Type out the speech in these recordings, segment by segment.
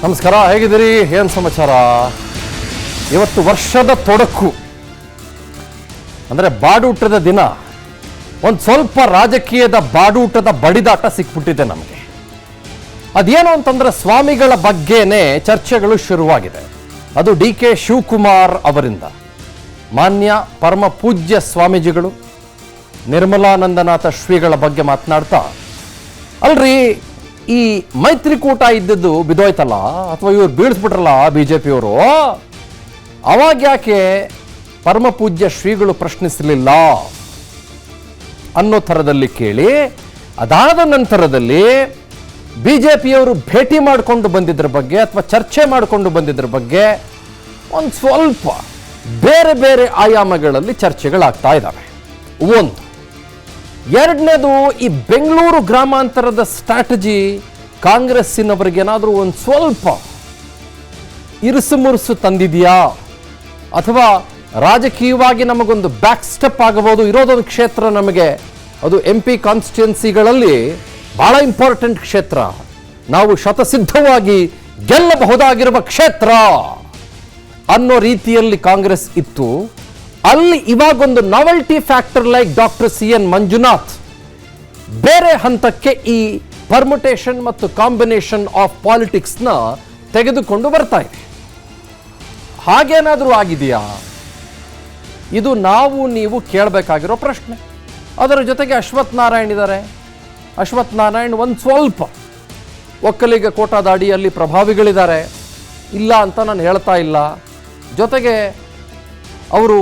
ನಮಸ್ಕಾರ, ಹೇಗಿದ್ದೀರಿ? ಏನು ಸಮಾಚಾರ? ಇವತ್ತು ವರ್ಷದ ತೊಡಕು ಅಂದರೆ ಬಾಡೂಟದ ದಿನ. ಒಂದು ಸ್ವಲ್ಪ ರಾಜಕೀಯದ ಬಾಡೂಟದ ಬಡಿದಾಟ ಸಿಕ್ಬಿಟ್ಟಿದೆ ನಮಗೆ. ಅದೇನು ಅಂತಂದ್ರೆ ಸ್ವಾಮಿಗಳ ಬಗ್ಗೆನೇ ಚರ್ಚೆಗಳು ಶುರುವಾಗಿದೆ. ಅದು DK ಶಿವಕುಮಾರ್ ಅವರಿಂದ. ಮಾನ್ಯ ಪರಮ ಪೂಜ್ಯ ಸ್ವಾಮೀಜಿಗಳು ನಿರ್ಮಲಾನಂದನಾಥ ಶ್ರೀಗಳ ಬಗ್ಗೆ ಮಾತನಾಡ್ತಾ, ಅಲ್ರಿ ಈ ಮೈತ್ರಿಕೂಟ ಇದ್ದದ್ದು ಬಿದೋಯ್ತಲ್ಲ, ಅಥವಾ ಇವ್ರು ಬೀಳಿಸ್ಬಿಟ್ರಲ್ಲ BJP-ಯವರು, ಅವಾಗ ಯಾಕೆ ಪರಮ ಪೂಜ್ಯ ಶ್ರೀಗಳು ಪ್ರಶ್ನಿಸಲಿಲ್ಲ ಅನ್ನೋ ಥರದಲ್ಲಿ ಕೇಳಿ, ಅದಾದ ನಂತರದಲ್ಲಿ BJP-ಯವರು ಭೇಟಿ ಮಾಡಿಕೊಂಡು ಬಂದಿದ್ರ ಬಗ್ಗೆ ಅಥವಾ ಚರ್ಚೆ ಮಾಡಿಕೊಂಡು ಬಂದಿದ್ರ ಬಗ್ಗೆ ಒಂದು ಸ್ವಲ್ಪ ಬೇರೆ ಬೇರೆ ಆಯಾಮಗಳಲ್ಲಿ ಚರ್ಚೆಗಳಾಗ್ತಾ ಇದ್ದಾವೆ. ಒಂದು. ಎರಡನೇದು, ಈ ಬೆಂಗಳೂರು ಗ್ರಾಮಾಂತರದ ಸ್ಟ್ರಾಟಜಿ ಕಾಂಗ್ರೆಸ್ಸಿನವರಿಗೇನಾದರೂ ಒಂದು ಸ್ವಲ್ಪ ಇರುಸು ಮುರುಸು ತಂದಿದೆಯಾ, ಅಥವಾ ರಾಜಕೀಯವಾಗಿ ನಮಗೊಂದು ಬ್ಯಾಕ್ ಸ್ಟೆಪ್ ಆಗಬಹುದು. ಇರೋದೊಂದು ಕ್ಷೇತ್ರ ನಮಗೆ, ಅದು MP ಕಾನ್ಸ್ಟಿಟ್ಯುಯೆನ್ಸಿಗಳಲ್ಲಿ ಬಹಳ ಇಂಪಾರ್ಟೆಂಟ್ ಕ್ಷೇತ್ರ, ನಾವು ಶತಸಿದ್ಧವಾಗಿ ಗೆಲ್ಲಬಹುದಾಗಿರುವ ಕ್ಷೇತ್ರ ಅನ್ನೋ ರೀತಿಯಲ್ಲಿ ಕಾಂಗ್ರೆಸ್ ಇತ್ತು. ಅಲ್ಲಿ ಇವಾಗೊಂದು novelty factor like doctor CN Manjunath ಬೇರೆ ಹಂತಕ್ಕೆ ಈ ಪರ್ಮುಟೇಷನ್ ಮತ್ತು ಕಾಂಬಿನೇಷನ್ ಆಫ್ ಪಾಲಿಟಿಕ್ಸ್ನ ತೆಗೆದುಕೊಂಡು ಬರ್ತಾ ಇದೆ. ಹಾಗೇನಾದರೂ ಆಗಿದೆಯಾ? ಇದು ನಾವು ನೀವು ಕೇಳಬೇಕಾಗಿರೋ ಪ್ರಶ್ನೆ. ಅದರ ಜೊತೆಗೆ ಅಶ್ವಥ್ ನಾರಾಯಣ್ ಇದ್ದಾರೆ. ಅಶ್ವಥ್ ನಾರಾಯಣ್ ಒಂದು ಸ್ವಲ್ಪ ಒಕ್ಕಲಿಗ ಕೋಟಾದ ಅಡಿಯಲ್ಲಿ ಪ್ರಭಾವಿಗಳಿದ್ದಾರೆ, ಇಲ್ಲ ಅಂತ ನಾನು ಹೇಳ್ತಾ ಇಲ್ಲ. ಜೊತೆಗೆ ಅವರು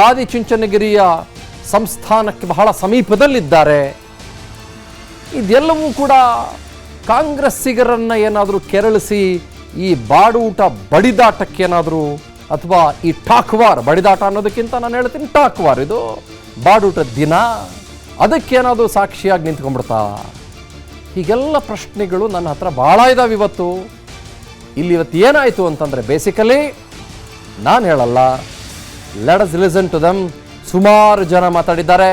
ಆದಿಚುಂಚನಗಿರಿಯ ಸಂಸ್ಥಾನಕ್ಕೆ ಬಹಳ ಸಮೀಪದಲ್ಲಿದ್ದಾರೆ. ಇದೆಲ್ಲವೂ ಕೂಡ ಕಾಂಗ್ರೆಸ್ಸಿಗರನ್ನು ಏನಾದರೂ ಕೆರಳಿಸಿ ಈ ಬಾಡೂಟ ಬಡಿದಾಟಕ್ಕೇನಾದರೂ, ಅಥವಾ ಈ ಟಾಕ್ವಾರ್, ಬಡಿದಾಟ ಅನ್ನೋದಕ್ಕಿಂತ ನಾನು ಹೇಳ್ತೀನಿ ಟಾಕ್ವಾರ್, ಇದು ಬಾಡೂಟದ ದಿನ, ಅದಕ್ಕೇನಾದರೂ ಸಾಕ್ಷಿಯಾಗಿ ನಿಂತ್ಕೊಂಡ್ಬಿಡ್ತಾ? ಹೀಗೆಲ್ಲ ಪ್ರಶ್ನೆಗಳು ನನ್ನ ಹತ್ರ ಭಾಳ ಇದ್ದಾವೆ ಇವತ್ತು. ಇವತ್ತು ಏನಾಯಿತು ಅಂತಂದರೆ, ಬೇಸಿಕಲಿ ನಾನು ಹೇಳಲ್ಲ, let us listen to them. ಸುಮಾರು ಜನ ಮಾತಾಡಿದ್ದಾರೆ.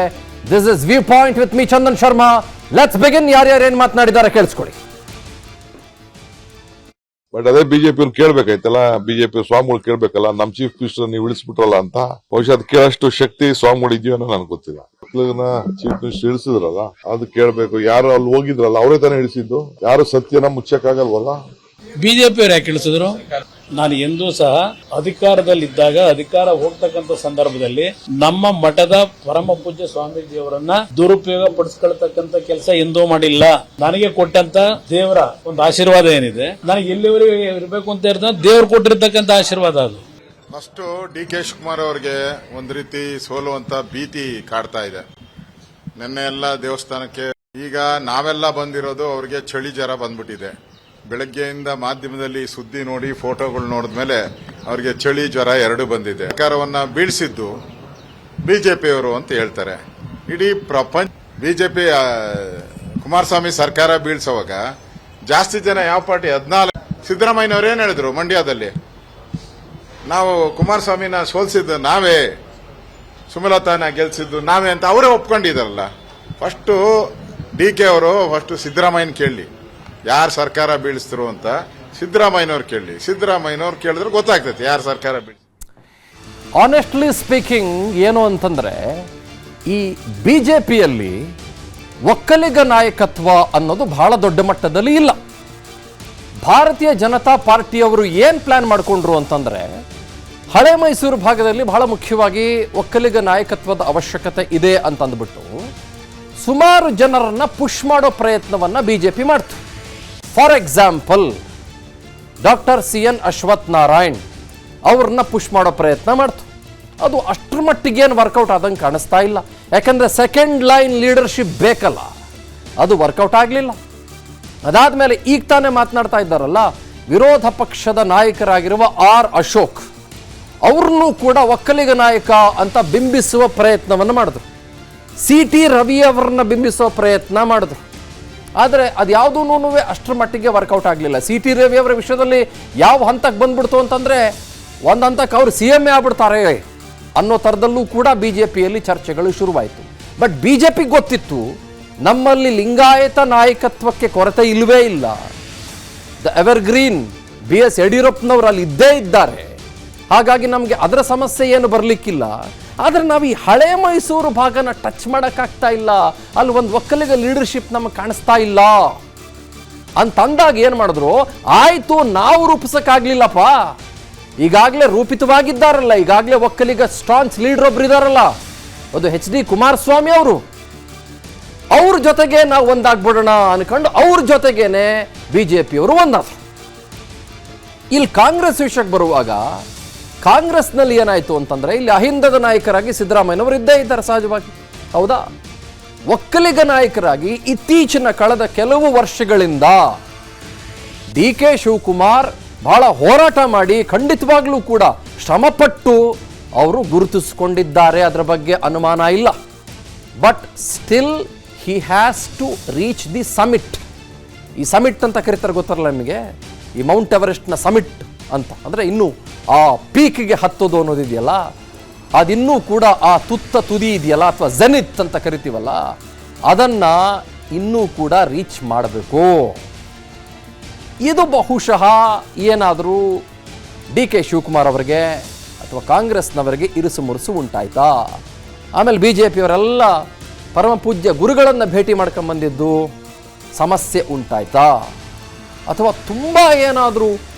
This is viewpoint with me Chandan Sharma. Let's begin. ಯಾರ್ಯಾರು ಏನು ಮಾತನಾಡಿದ್ದಾರೆ ಕೇಳಿಸ್ಕೊಳ್ಳಿ. ಬಟ್ ಅದೇ ಬಿಜೆಪಿ ಅವ್ರು ಕೇಳ್ಬೇಕಾಯ್ತಲ್ಲ, ಬಿಜೆಪಿ ಸ್ವಾಮಿಗಳು ಕೇಳ್ಬೇಕಲ್ಲ, ನಮ್ ಚೀಫ್ ಮಿನಿಸ್ಟರ್ ನೀವು ಇಳಿಸ್ಬಿಟ್ರಲ್ಲ ಅಂತ. ಬಹುಶಃ ಅದು ಕೇಳಷ್ಟು ಶಕ್ತಿ ಸ್ವಾಮಿಗಳು ಇದೆಯೋ ಅನ್ನೋ ನನ್ಗೆ ಗೊತ್ತಿಲ್ಲ. ಚೀಫ್ ಮಿನಿಸ್ಟರ್ ಇಳಿಸಿದ್ರಲ್ಲ, ಅದು ಕೇಳ್ಬೇಕು. ಯಾರು ಅಲ್ಲಿ ಹೋಗಿದ್ರಲ್ಲ ಅವರೇ ತಾನೇ ಇಳಿಸಿದ್ದು, ಯಾರು ಸತ್ಯನ ಮುಚ್ಚಕ್ಕಾಗಲ್ವಲ್ಲ. ಬಿಜೆಪಿ ಅವ್ರು ಯಾಕೆ ಇಳಿಸಿದ್ರು? ನಾನು ಎಂದೂ ಸಹ ಅಧಿಕಾರದಲ್ಲಿದ್ದಾಗ, ಅಧಿಕಾರ ಹೋಗ್ತಕ್ಕಂಥ ಸಂದರ್ಭದಲ್ಲಿ ನಮ್ಮ ಮಠದ ಪರಮ ಪೂಜ್ಯ ಸ್ವಾಮೀಜಿಯವರನ್ನ ದುರುಪಯೋಗ ಪಡಿಸ್ಕೊಳ್ತಕ್ಕಂಥ ಕೆಲಸ ಎಂದೂ ಮಾಡಿಲ್ಲ. ನನಗೆ ಕೊಟ್ಟಂತ ದೇವರ ಒಂದು ಆಶೀರ್ವಾದ ಏನಿದೆ, ನನಗೆ ಎಲ್ಲಿವರೆಗೆ ಇರಬೇಕು ಅಂತ ಇರ್ತದೆ, ದೇವ್ರು ಕೊಟ್ಟಿರ್ತಕ್ಕಂಥ ಆಶೀರ್ವಾದ ಅದು. ಫಸ್ಟ್ DK ಶಿವಕುಮಾರ್ ಅವರಿಗೆ ಒಂದು ರೀತಿ ಸೋಲುವಂತ ಭೀತಿ ಕಾಡ್ತಾ ಇದೆ. ನಿನ್ನೆ ಎಲ್ಲ ದೇವಸ್ಥಾನಕ್ಕೆ, ಈಗ ನಾವೆಲ್ಲ ಬಂದಿರೋದು ಅವ್ರಿಗೆ ಚಳಿ ಜ್ವರ ಬಂದ್ಬಿಟ್ಟಿದೆ. ಬೆಳಗ್ಗೆಯಿಂದ ಮಾಧ್ಯಮದಲ್ಲಿ ಸುದ್ದಿ ನೋಡಿ, ಫೋಟೋಗಳು ನೋಡಿದ್ಮೇಲೆ ಅವ್ರಿಗೆ ಚಳಿ ಜ್ವರ ಎರಡು ಬಂದಿದೆ. ಸರ್ಕಾರವನ್ನ ಬೀಳಿಸಿದ್ದು ಬಿಜೆಪಿಯವರು ಅಂತ ಹೇಳ್ತಾರೆ. ಇಡೀ ಪ್ರಪಂಚ ಬಿಜೆಪಿ ಕುಮಾರಸ್ವಾಮಿ ಸರ್ಕಾರ ಬೀಳ್ಸೋವಾಗ ಜಾಸ್ತಿ ಜನ ಯಾವ ಪಾರ್ಟಿ? 14. ಸಿದ್ದರಾಮಯ್ಯನವ್ರು ಏನ್ ಹೇಳಿದ್ರು ಮಂಡ್ಯದಲ್ಲಿ? ನಾವು ಕುಮಾರಸ್ವಾಮಿನ ಸೋಲ್ಸಿದ್ದು ನಾವೇ, ಸುಮಲತಾನ ಗೆಲ್ಸಿದ್ದು ನಾವೇ ಅಂತ ಅವರೇ ಒಪ್ಕೊಂಡಿದಾರಲ್ಲ. ಫಸ್ಟ್ DK ಅವರು ಫಸ್ಟ್ ಸಿದ್ದರಾಮಯ್ಯನ ಕೇಳಿ, ಯಾರು ಸರ್ಕಾರ ಬೀಳಿಸಿದ್ರು ಅಂತ ಸಿದ್ದರಾಮಯ್ಯನವ್ರು ಕೇಳಿ. ಸಿದ್ದರಾಮಯ್ಯನವ್ರು ಕೇಳಿದ್ರೆ ಗೊತ್ತಾಗ್ತೈತೆ ಯಾರು ಸರ್ಕಾರ ಬೀಳಿಸ್. ಆನೆಸ್ಟ್ಲಿ ಸ್ಪೀಕಿಂಗ್ ಏನು ಅಂತಂದ್ರೆ, ಈ BJP-ಯಲ್ಲಿ ಒಕ್ಕಲಿಗ ನಾಯಕತ್ವ ಅನ್ನೋದು ಬಹಳ ದೊಡ್ಡ ಮಟ್ಟದಲ್ಲಿ ಇಲ್ಲ. ಭಾರತೀಯ ಜನತಾ ಪಾರ್ಟಿಯವರು ಏನು ಪ್ಲಾನ್ ಮಾಡಿಕೊಂಡ್ರು ಅಂತಂದ್ರೆ, ಹಳೆ ಮೈಸೂರು ಭಾಗದಲ್ಲಿ ಬಹಳ ಮುಖ್ಯವಾಗಿ ಒಕ್ಕಲಿಗ ನಾಯಕತ್ವದ ಅವಶ್ಯಕತೆ ಇದೆ ಅಂತಂದ್ಬಿಟ್ಟು ಸುಮಾರು ಜನರನ್ನ ಪುಷ್ ಮಾಡೋ ಪ್ರಯತ್ನವನ್ನ BJP ಮಾಡ್ತು. For example, doctor CN Ashwath Narayan ಅವ್ರನ್ನ ಪುಷ್ ಮಾಡೋ ಪ್ರಯತ್ನ ಮಾಡ್ತು. ಅದು ಅಷ್ಟರ ಮಟ್ಟಿಗೇನು ವರ್ಕೌಟ್ ಆದಂಗೆ ಕಾಣಿಸ್ತಾ ಇಲ್ಲ. ಯಾಕಂದ್ರೆ ಸೆಕೆಂಡ್ ಲೈನ್ ಲೀಡರ್ಶಿಪ್ ಬೇಕಲ್ಲ, ಅದು ವರ್ಕೌಟ್ ಆಗಲಿಲ್ಲ. ಅದಾದ್ಮೇಲೆ ಈಗ ತಾನೇ ಮಾತನಾಡ್ತಾ ಇದ್ದಾರಲ್ಲ, ವಿರೋಧ ಪಕ್ಷದ ನಾಯಕರಾಗಿರುವ R ಅಶೋಕ್ ಅವ್ರನ್ನೂ ಕೂಡ ಒಕ್ಕಲಿಗ ನಾಯಕ ಅಂತ ಬಿಂಬಿಸುವ ಪ್ರಯತ್ನವನ್ನು ಮಾಡಿದ್ರು. CT ರವಿ ಅವರನ್ನ ಬಿಂಬಿಸುವ ಪ್ರಯತ್ನ ಮಾಡಿದ್ರು. ಆದರೆ ಅದು ಯಾವುದೂ ಅಷ್ಟರ ಮಟ್ಟಿಗೆ ವರ್ಕೌಟ್ ಆಗಲಿಲ್ಲ. CT ರವಿ ಅವರ ವಿಷಯದಲ್ಲಿ ಯಾವ ಹಂತಕ್ಕೆ ಬಂದ್ಬಿಡ್ತು ಅಂತಂದರೆ, ಒಂದು ಹಂತಕ್ಕೆ ಅವರು CM ಆಗ್ಬಿಡ್ತಾರೆ ಅನ್ನೋ ಥರದಲ್ಲೂ ಕೂಡ BJP-ಯಲ್ಲಿ ಚರ್ಚೆಗಳು ಶುರುವಾಯಿತು. ಬಟ್ BJP-ಗೆ ಗೊತ್ತಿತ್ತು, ನಮ್ಮಲ್ಲಿ ಲಿಂಗಾಯತ ನಾಯಕತ್ವಕ್ಕೆ ಕೊರತೆ ಇಲ್ಲವೇ ಇಲ್ಲ. ದ ಎವರ್ಗ್ರೀನ್ BS ಯಡಿಯೂರಪ್ಪನವರು ಅಲ್ಲಿ ಇದ್ದೇ ಇದ್ದಾರೆ. ಹಾಗಾಗಿ ನಮಗೆ ಅದರ ಸಮಸ್ಯೆ ಏನು ಬರಲಿಕ್ಕಿಲ್ಲ. ಆದರೆ ನಾವು ಈ ಹಳೆ ಮೈಸೂರು ಭಾಗನ ಟಚ್ ಮಾಡೋಕ್ಕಾಗ್ತಾ ಇಲ್ಲ, ಅಲ್ಲಿ ಒಂದು ಒಕ್ಕಲಿಗ ಲೀಡರ್ಶಿಪ್ ನಮಗೆ ಕಾಣಿಸ್ತಾ ಇಲ್ಲ ಅಂತಂದಾಗ ಏನು ಮಾಡಿದ್ರು, ಆಯಿತು ನಾವು ರೂಪಿಸೋಕ್ಕಾಗಲಿಲ್ಲಪ್ಪ, ಈಗಾಗಲೇ ರೂಪಿತವಾಗಿದ್ದಾರಲ್ಲ, ಈಗಾಗಲೇ ಒಕ್ಕಲಿಗ ಸ್ಟ್ರಾಂಗ್ ಲೀಡರ್ ಒಬ್ರು ಇದ್ದಾರಲ್ಲ, ಅದು HD ಕುಮಾರಸ್ವಾಮಿ ಅವರು, ಅವ್ರ ಜೊತೆಗೆ ನಾವು ಒಂದಾಗ್ಬಿಡೋಣ ಅನ್ಕೊಂಡು ಅವ್ರ ಜೊತೆಗೇನೆ BJPಯವರು ಒಂದಾದ್ರು. ಇಲ್ಲಿ ಕಾಂಗ್ರೆಸ್ ವಿಷಯಕ್ಕೆ ಬರುವಾಗ ಕಾಂಗ್ರೆಸ್ನಲ್ಲಿ ಏನಾಯಿತು ಅಂತಂದ್ರೆ, ಇಲ್ಲಿ ಅಹಿಂದದ ನಾಯಕರಾಗಿ ಸಿದ್ದರಾಮಯ್ಯನವರು ಇದ್ದೇ ಇದ್ದಾರೆ ಸಹಜವಾಗಿ, ಹೌದಾ? ಒಕ್ಕಲಿಗ ನಾಯಕರಾಗಿ ಇತ್ತೀಚಿನ ಕಳೆದ ಕೆಲವು ವರ್ಷಗಳಿಂದ DK ಶಿವಕುಮಾರ್ ಬಹಳ ಹೋರಾಟ ಮಾಡಿ ಖಂಡಿತವಾಗ್ಲೂ ಕೂಡ ಶ್ರಮಪಟ್ಟು ಅವರು ಗುರುತಿಸಿಕೊಂಡಿದ್ದಾರೆ, ಅದರ ಬಗ್ಗೆ ಅನುಮಾನ ಇಲ್ಲ. But still he has to reach the summit. ಈ ಸಮಿಟ್ ಅಂತ ಕರೀತಾರೆ ಗೊತ್ತಲ್ಲ ನಿಮಗೆ, ಈ ಮೌಂಟ್ ಎವರೆಸ್ಟ್ನ ಸಮಿಟ್ ಅಂತ, ಅಂದರೆ ಇನ್ನೂ ಆ ಪೀಕ್ಗೆ ಹತ್ತೋದು ಅನ್ನೋದಿದೆಯಲ್ಲ, ಅದಿನ್ನೂ ಕೂಡ ಆ ತುದಿ ಇದೆಯಲ್ಲ, ಅಥವಾ ಜೆನಿತ್ ಅಂತ ಕರಿತೀವಲ್ಲ, ಅದನ್ನು ಇನ್ನೂ ಕೂಡ ರೀಚ್ ಮಾಡಬೇಕು. ಇದು ಬಹುಶಃ ಏನಾದರೂ DK ಶಿವಕುಮಾರ್ ಅವರಿಗೆ ಅಥವಾ ಕಾಂಗ್ರೆಸ್ನವರಿಗೆ ಇರುಸು ಮುರುಸು ಉಂಟಾಯ್ತಾ? ಆಮೇಲೆ BJPಯವರೆಲ್ಲ ಪರಮ ಪೂಜ್ಯ ಗುರುಗಳನ್ನು ಭೇಟಿ ಮಾಡ್ಕೊಂಬಂದಿದ್ದು ಸಮಸ್ಯೆ ಉಂಟಾಯ್ತಾ? ಅಥವಾ ತುಂಬ ಏನಾದರೂ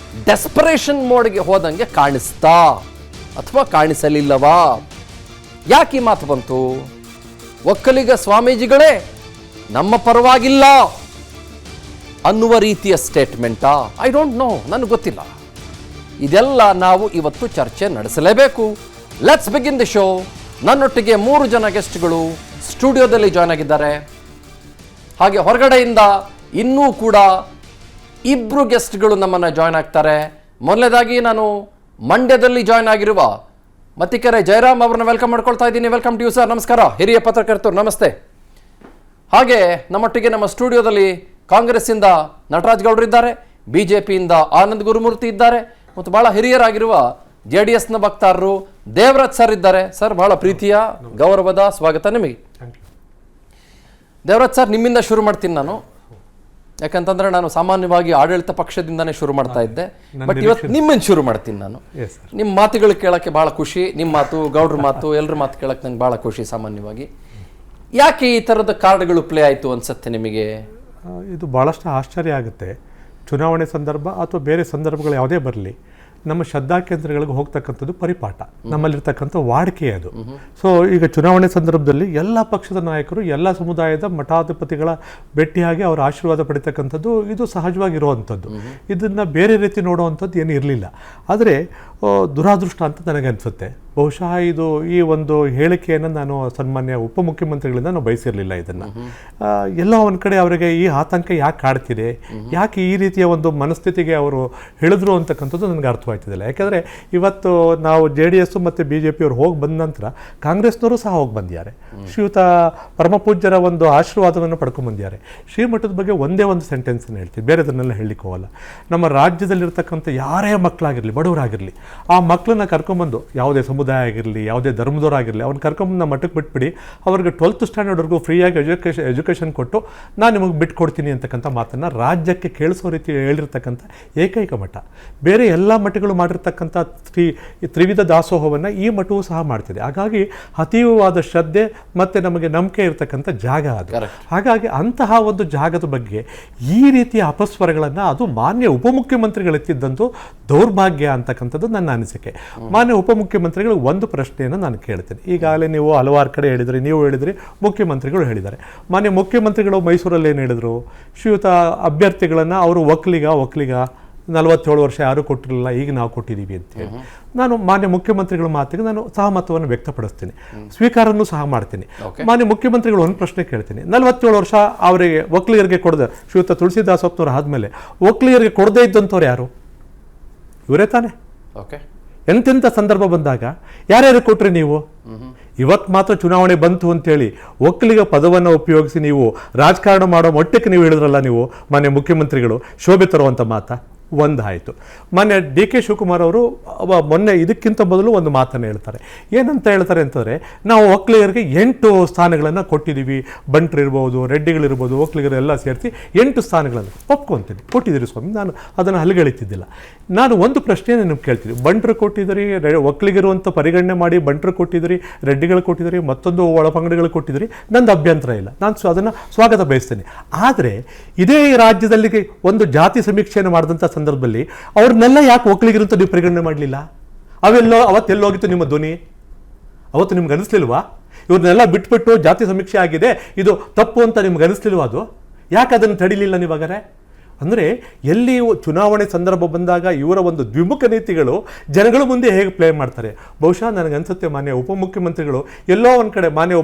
ಡೆಸ್ಪರೇಷನ್ ಮೋಡ್ಗೆ ಹೋದಂಗೆ ಕಾಣಿಸ್ತಾ ಅಥವಾ ಕಾಣಿಸಲಿಲ್ಲವಾ? ಯಾಕೆ ಈ ಮಾತು ಬಂತು? ಒಕ್ಕಲಿಗ ಸ್ವಾಮೀಜಿಗಳೇ ನಮ್ಮ ಪರವಾಗಿಲ್ಲ ಅನ್ನುವ ರೀತಿಯ ಸ್ಟೇಟ್ಮೆಂಟಾ? ಐ ಡೋಂಟ್ ನೋ, ನನಗೆ ಗೊತ್ತಿಲ್ಲ. ಇದೆಲ್ಲ ನಾವು ಇವತ್ತು ಚರ್ಚೆ ನಡೆಸಲೇಬೇಕು. Let's begin the show. ನನ್ನೊಟ್ಟಿಗೆ 3 ಜನ ಗೆಸ್ಟ್ಗಳು ಸ್ಟುಡಿಯೋದಲ್ಲಿ ಜಾಯ್ನ್ ಆಗಿದ್ದಾರೆ. ಹಾಗೆ ಹೊರಗಡೆಯಿಂದ ಇನ್ನೂ ಕೂಡ 2 ಗೆಸ್ಟ್ಗಳು ನಮ್ಮನ್ನು ಜಾಯ್ನ್ ಆಗ್ತಾರೆ. ಮೊದಲನೇದಾಗಿ ನಾನು ಮಂಡ್ಯದಲ್ಲಿ ಜಾಯ್ನ್ ಆಗಿರುವ ಮತ್ತಿಕೆರೆ ಜಯರಾಮ್ ಅವರನ್ನ ವೆಲ್ಕಮ್ ಮಾಡ್ಕೊಳ್ತಾ ಇದ್ದೀನಿ. Welcome to you sir. ನಮಸ್ಕಾರ, ಹಿರಿಯ ಪತ್ರಕರ್ತರು, ನಮಸ್ತೆ. ಹಾಗೆ ನಮ್ಮೊಟ್ಟಿಗೆ ನಮ್ಮ ಸ್ಟುಡಿಯೋದಲ್ಲಿ ಕಾಂಗ್ರೆಸ್ಸಿಂದ ನಟರಾಜ್ ಗೌಡರು ಇದ್ದಾರೆ, BJPಯಿಂದ ಆನಂದ್ ಗುರುಮೂರ್ತಿ ಇದ್ದಾರೆ, ಮತ್ತು ಬಹಳ ಹಿರಿಯರಾಗಿರುವ JDSನ ವಕ್ತಾರರು ದೇವರಾಜ್ ಸರ್ ಇದ್ದಾರೆ. ಸರ್, ಬಹಳ ಪ್ರೀತಿಯ ಗೌರವದ ಸ್ವಾಗತ ನಿಮಗೆ. ದೇವರಾಜ್ ಸರ್, ನಿಮ್ಮಿಂದ ಶುರು ಮಾಡ್ತೀನಿ ನಾನು, ಯಾಕಂತಂದ್ರೆ ನಾನು ಸಾಮಾನ್ಯವಾಗಿ ಆಡಳಿತ ಪಕ್ಷದಿಂದನೇ ಶುರು ಮಾಡ್ತಾ ಇದ್ದೆ, ಬಟ್ ಇವತ್ತು ನಿಮ್ಮಿಂದ ಶುರು ಮಾಡ್ತೀನಿ ನಾನು. ನಿಮ್ಮ ಮಾತುಗಳು ಕೇಳಕ್ಕೆ ಬಹಳ ಖುಷಿ, ನಿಮ್ಮ ಮಾತು, ಗೌಡ್ರ ಮಾತು, ಎಲ್ಲರ ಮಾತು ಕೇಳಕ್ಕೆ ನಂಗೆ ಬಹಳ ಖುಷಿ. ಸಾಮಾನ್ಯವಾಗಿ ಯಾಕೆ ಈ ಥರದ ಕಾರ್ಡ್ಗಳು ಪ್ಲೇ ಆಯಿತು ಅನ್ಸುತ್ತೆ ನಿಮಗೆ? ಇದು ಭಾಳಷ್ಟು ಆಶ್ಚರ್ಯ ಆಗುತ್ತೆ. ಚುನಾವಣೆ ಸಂದರ್ಭ ಅಥವಾ ಬೇರೆ ಸಂದರ್ಭಗಳು ಯಾವುದೇ ಬರಲಿ, ನಮ್ಮ ಶ್ರದ್ಧಾ ಕೇಂದ್ರಗಳಿಗೆ ಹೋಗ್ತಕ್ಕಂಥದ್ದು ಪರಿಪಾಠ, ನಮ್ಮಲ್ಲಿರ್ತಕ್ಕಂಥ ವಾಡಿಕೆ ಅದು. ಸೊ ಈಗ ಚುನಾವಣೆ ಸಂದರ್ಭದಲ್ಲಿ ಎಲ್ಲ ಪಕ್ಷದ ನಾಯಕರು, ಎಲ್ಲ ಸಮುದಾಯದ ಮಠಾಧಿಪತಿಗಳ ಭೇಟಿಯಾಗಿ ಅವರ ಆಶೀರ್ವಾದ ಪಡಿತಕ್ಕಂಥದ್ದು ಇದು ಸಹಜವಾಗಿರುವಂಥದ್ದು. ಇದನ್ನು ಬೇರೆ ರೀತಿ ನೋಡುವಂಥದ್ದು ಏನು ಇರಲಿಲ್ಲ. ಆದರೆ ದುರಾದೃಷ್ಟ ಅಂತ ನನಗೆ ಅನಿಸುತ್ತೆ. ಬಹುಶಃ ಇದು ಈ ಒಂದು ಹೇಳಿಕೆಯನ್ನು ನಾನು ಸನ್ಮಾನ್ಯ ಉಪಮುಖ್ಯಮಂತ್ರಿಗಳಿಂದ ನಾವು ಬಯಸಿರಲಿಲ್ಲ. ಇದನ್ನು ಎಲ್ಲೋ ಒಂದು ಕಡೆ ಅವರಿಗೆ ಈ ಆತಂಕ ಯಾಕೆ ಕಾಡ್ತಿದೆ, ಯಾಕೆ ಈ ರೀತಿಯ ಒಂದು ಮನಸ್ಥಿತಿಗೆ ಅವರು ಹೇಳಿದ್ರು ಅಂತಕ್ಕಂಥದ್ದು ನನಗೆ ಅರ್ಥವಾಗ್ತಿದ್ದಿಲ್ಲ. ಯಾಕೆಂದರೆ ಇವತ್ತು ನಾವು JDS ಮತ್ತು BJPಯವರು ಹೋಗಿ ಬಂದ ನಂತರ ಕಾಂಗ್ರೆಸ್ನವರು ಸಹ ಹೋಗಿ ಬಂದಿದ್ದಾರೆ, ಶ್ರೀಯುತ ಪರಮಪೂಜ್ಯರ ಒಂದು ಆಶೀರ್ವಾದವನ್ನು ಪಡ್ಕೊಂಡ್ಬಂದಿದ್ದಾರೆ. ಶ್ರೀಮಠದ ಬಗ್ಗೆ ಒಂದೇ ಒಂದು ಸೆಂಟೆನ್ಸನ್ನು ಹೇಳ್ತೀವಿ, ಬೇರೆದನ್ನೆಲ್ಲ ಹೇಳಲಿಕ್ಕೆ ಹೋಗಲ್ಲ. ನಮ್ಮ ರಾಜ್ಯದಲ್ಲಿರ್ತಕ್ಕಂಥ ಯಾರೇ ಮಕ್ಕಳಾಗಿರಲಿ, ಬಡವರಾಗಿರಲಿ, ಆ ಮಕ್ಕಳನ್ನ ಕರ್ಕೊಂಬಂದು, ಯಾವುದೇ ಸಮುದಾಯ ಆಗಿರಲಿ, ಯಾವುದೇ ಧರ್ಮದವರಾಗಿರಲಿ, ಅವ್ರನ್ನ ಕರ್ಕೊಂಬಂದು ಮಠಕ್ಕೆ ಬಿಟ್ಬಿಡಿ, ಅವ್ರಿಗೆ 12th ಸ್ಟ್ಯಾಂಡರ್ಡ್ವರೆಗೂ ಫ್ರೀಯಾಗಿ ಎಜುಕೇಷನ್ ಕೊಟ್ಟು ನಾನು ನಿಮಗೆ ಬಿಟ್ಕೊಡ್ತೀನಿ ಅಂತಕ್ಕಂಥ ಮಾತನ್ನು ರಾಜ್ಯಕ್ಕೆ ಕೇಳಿಸೋ ರೀತಿ ಹೇಳಿರ್ತಕ್ಕಂಥ ಏಕೈಕ ಮಠ. ಬೇರೆ ಎಲ್ಲ ಮಠಗಳು ಮಾಡಿರ್ತಕ್ಕಂಥ ತ್ರಿವಿಧ ದಾಸೋಹವನ್ನು ಈ ಮಠವೂ ಸಹ ಮಾಡ್ತಿದೆ. ಹಾಗಾಗಿ ಅತೀವವಾದ ಶ್ರದ್ಧೆ ಮತ್ತು ನಮಗೆ ನಂಬಿಕೆ ಇರತಕ್ಕಂಥ ಜಾಗ ಅದು. ಹಾಗಾಗಿ ಅಂತಹ ಒಂದು ಜಾಗದ ಬಗ್ಗೆ ಈ ರೀತಿಯ ಅಪಸ್ವರಗಳನ್ನು ಅದು ಮಾನ್ಯ ಉಪಮುಖ್ಯಮಂತ್ರಿಗಳೆತ್ತಿದ್ದಂತೂ ದೌರ್ಭಾಗ್ಯ ಅಂತಕ್ಕಂಥದ್ದು ನನ್ನ ಅನಿಸಿಕೆ. ಮಾನ್ಯ ಉಪಮುಖ್ಯಮಂತ್ರಿಗಳು ಒಂದು ಪ್ರಶ್ನೆಯನ್ನು ನಾನು ಕೇಳ್ತೇನೆ. ಈಗಾಗಲೇ ನೀವು ಹಲವಾರು ಕಡೆ ಹೇಳಿದ್ರಿ, ನೀವು ಹೇಳಿದ್ರಿ, ಮುಖ್ಯಮಂತ್ರಿಗಳು ಹೇಳಿದ್ದಾರೆ. ಮಾನ್ಯ ಮುಖ್ಯಮಂತ್ರಿಗಳು ಮೈಸೂರಲ್ಲಿ ಏನು ಹೇಳಿದರು, ಶ್ರೀಯುತ ಅಭ್ಯರ್ಥಿಗಳನ್ನು ಅವರು ಒಕ್ಕಲಿಗ 47 ವರ್ಷ ಯಾರೂ ಕೊಟ್ಟಿರಲಿಲ್ಲ, ಈಗ ನಾವು ಕೊಟ್ಟಿದ್ದೀವಿ ಅಂತೇಳಿ ನಾನು ಮಾನ್ಯ ಮುಖ್ಯಮಂತ್ರಿಗಳ ಮಾತಿಗೆ ನಾನು ಸಹಮತವನ್ನು ವ್ಯಕ್ತಪಡಿಸ್ತೀನಿ, ಸ್ವೀಕಾರನೂ ಸಹ ಮಾಡ್ತೀನಿ. ಮಾನ್ಯ ಮುಖ್ಯಮಂತ್ರಿಗಳು ಒಂದು ಪ್ರಶ್ನೆ ಕೇಳ್ತೀನಿ, 47 ವರ್ಷ ಅವರಿಗೆ ಒಕ್ಕಲಿಗರಿಗೆ ಕೊಡದೆ, ಶ್ರೀಯುತ ತುಳಸಿದಾಸಪ್ಪನವ್ರು ಆದಮೇಲೆ ಒಕ್ಕಲಿಗರಿಗೆ ಕೊಡದೇ ಇದ್ದಂಥವ್ರು ಯಾರು? ಇವರೇ ತಾನೆ. ಎಂತೆಂಥ ಸಂದರ್ಭ ಬಂದಾಗ ಯಾರ್ಯಾರು ಕೊಟ್ರಿ ನೀವು? ಇವತ್ತು ಮಾತ್ರ ಚುನಾವಣೆ ಬಂತು ಅಂತೇಳಿ ಒಕ್ಕಲಿಗ ಪದವನ್ನು ಉಪಯೋಗಿಸಿ ನೀವು ರಾಜಕಾರಣ ಮಾಡೋ ಮಟ್ಟಕ್ಕೆ ನೀವು ಹೇಳಿದ್ರಲ್ಲ ನೀವು ಮಾನ್ಯ ಮುಖ್ಯಮಂತ್ರಿಗಳು, ಶೋಭೆ ತರುವಂಥ ಮಾತಾ? ಒಂದಾಯಿತು. ಮೊನ್ನೆ ಡಿ ಕೆ ಶಿವಕುಮಾರ್ ಅವರು ಮೊನ್ನೆ ಇದಕ್ಕಿಂತ ಮೊದಲು ಒಂದು ಮಾತನ್ನು ಹೇಳ್ತಾರೆ. ಏನಂತ ಹೇಳ್ತಾರೆ ಅಂತಂದರೆ, ನಾವು ಒಕ್ಕಲಿಗರಿಗೆ 8 ಸ್ಥಾನಗಳನ್ನು ಕೊಟ್ಟಿದ್ದೀವಿ. ಬಂಟ್ರಿರ್ಬೋದು, ರೆಡ್ಡಿಗಳಿರ್ಬೋದು, ಒಕ್ಕಲಿಗರು ಎಲ್ಲ ಸೇರಿಸಿ 8 ಸ್ಥಾನಗಳನ್ನು ಒಪ್ಕೊತೀನಿ, ಕೊಟ್ಟಿದ್ದೀರಿ ಸ್ವಾಮಿ, ನಾನು ಅದನ್ನು ಹಲ್ಗಳಿತಿದ್ದಿಲ್ಲ. ನಾನು ಒಂದು ಪ್ರಶ್ನೆ ನಿಮ್ಗೆ ಕೇಳ್ತೀನಿ, ಬಂಟ್ರು ಕೊಟ್ಟಿದ್ದೀರಿ, ಒಕ್ಕಲಿಗರು ಅಂತ ಪರಿಗಣನೆ ಮಾಡಿ ಬಂಟ್ರು ಕೊಟ್ಟಿದ್ದೀರಿ, ರೆಡ್ಡಿಗಳು ಕೊಟ್ಟಿದ್ದೀರಿ, ಮತ್ತೊಂದು ಒಳಪಂಗಡಿಗಳು ಕೊಟ್ಟಿದ್ದೀರಿ, ನಂದು ಅಭ್ಯಂತರ ಇಲ್ಲ, ನಾನು ಅದನ್ನು ಸ್ವಾಗತ ಬಯಸ್ತೇನೆ. ಆದರೆ ಇದೇ ರಾಜ್ಯದಲ್ಲಿ ಒಂದು ಜಾತಿ ಸಮೀಕ್ಷೆಯನ್ನು ಮಾಡಿದಂಥ ಸಂದರ್ಭದಲ್ಲಿ ಅವ್ರನ್ನೆಲ್ಲ ಯಾಕೆ ಒಕ್ಕಲಿಗರು ಅಂತ ನೀವು ಪರಿಗಣನೆ ಮಾಡಲಿಲ್ಲ? ಅವತ್ತೆಲ್ಲೋಗಿತ್ತು ನಿಮ್ಮ ಧ್ವನಿ? ಅವತ್ತು ನಿಮ್ಗೆ ಅನಿಸ್ಲಿಲ್ವಾ? ಇವ್ರನ್ನೆಲ್ಲ ಬಿಟ್ಬಿಟ್ಟು ಜಾತಿ ಸಮೀಕ್ಷೆ ಆಗಿದೆ, ಇದು ತಪ್ಪು ಅಂತ ನಿಮ್ಗೆ ಅನಿಸ್ಲಿಲ್ವಾ? ಅದು ಯಾಕೆ ಅದನ್ನು ತಡಿಲಿಲ್ಲ ನೀವಾಗರೆ? ಅಂದರೆ ಎಲ್ಲಿ ಚುನಾವಣೆ ಸಂದರ್ಭ ಬಂದಾಗ ಇವರ ಒಂದು ದ್ವಿಮುಖ ನೀತಿಗಳು ಜನಗಳ ಮುಂದೆ ಹೇಗೆ ಪ್ಲೇ ಮಾಡ್ತಾರೆ. ಬಹುಶಃ ನನಗನ್ಸುತ್ತೆ ಮಾನ್ಯ ಉಪಮುಖ್ಯಮಂತ್ರಿಗಳು ಎಲ್ಲೋ ಒಂದು ಕಡೆ, ಮಾನ್ಯ